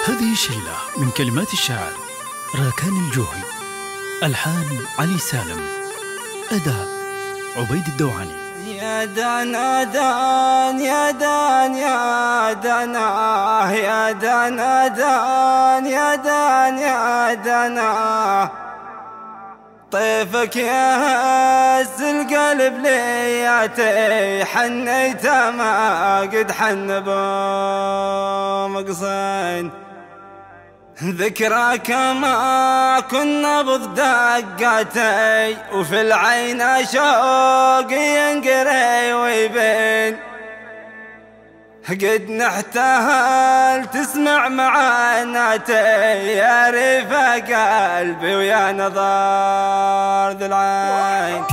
هذه شيلة من كلمات الشاعر راكان الجوهي، ألحان علي سالم، أداء عبيد الدوعاني. يا دانا دان يا دان يا دانا يا دانا دان يا دان يا دانا، طيفك يا هز القلب لياتي حنيت ما قد حن بمقصين، ذكراك ما كنا بضدقاتي وفي العين شوق ينقري ويبين، قد نحتهل تسمع معاناتي يا ريفة قلبي ويا نظر ذي العين،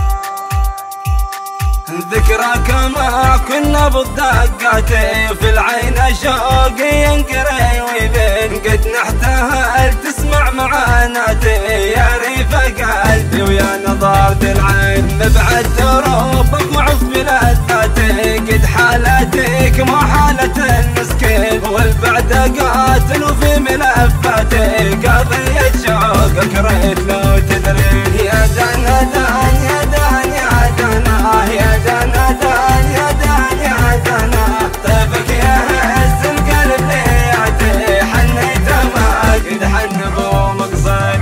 ذكراك ما كنا بالدقاتي وفي العين شوق ينقري ويبين، قد نحتهل تسمع معاناتي يا ريفة قلبي ويا نظر ذي العين، مبعد دروبك معف بلذاتي قد حالتك ما حالة المسكين، والبعد قاتل وفي ملفاتي قضية شوقك ريت لو تدرين، يا دانا دان يا دان يا دانا يا دانا دان يا دان يا دانا، طيفك يا هز القلب لياتي حنيت ما قد حن بمقصد.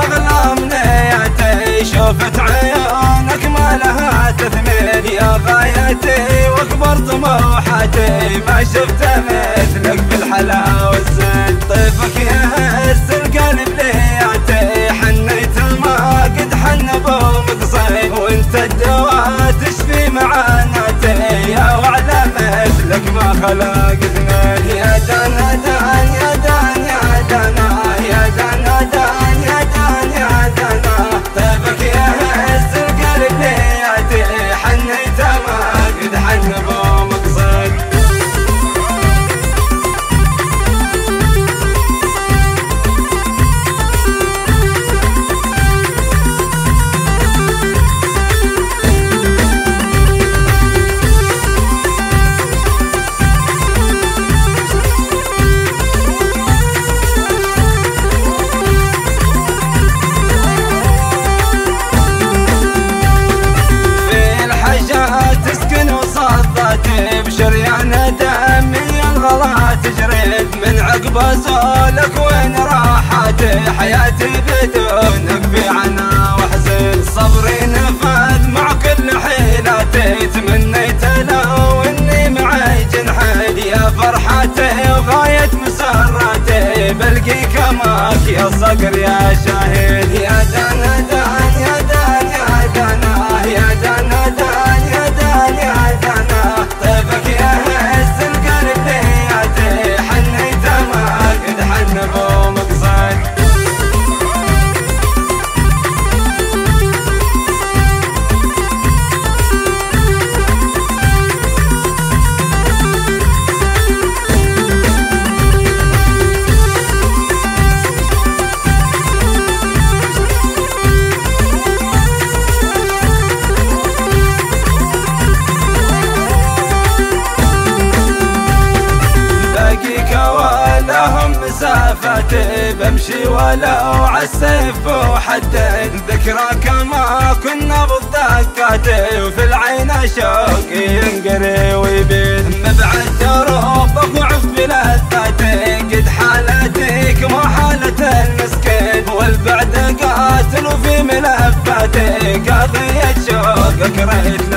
رغم نياتي شوفت عيونك ما لها تثمين، يا غايتي واكبر طموحاتي ما شفت مثلك بالحلا والزين، طيفك يهز القلب لياتي حنيت ما قد حن بمقصين، وانت الدواء تشفي معاناتي يا وعلى مثلك ما خلق اثنين، يا دانا دان يا دان يا دانا يا دانا دان يا دان يا دانا، طيفك يهز القلب لياتي حنيت ما قد حن بمقصد. بشريان دمي الغلا تجريد من عقب زولك وين راحتي، حياتي بدونك في عنا وحزن، صبري نفذ مع كل حيلاتي، تمنيت لو اني معي جنحيد يا فرحتي وغاية مسراتي، بلقيك ماك يا صقر يا شاهد، يا دانا دان يا دان يا دانا يا دانا دان يا دان يا دانا، طيفك يهز القلب لياتي حنيت ما قد حن بمقصد. ولهم مسافاتي بمشي ولو عالسيف وحدين، ذكراك ما كنا بالدقاتي وفي العين شوقي ينقري ويبين، مبعد دروبك وعف بلذاتي قد حالتك ما حالة المسكين، والبعد قاتل وفي ملفاتي قضية شوقك ريت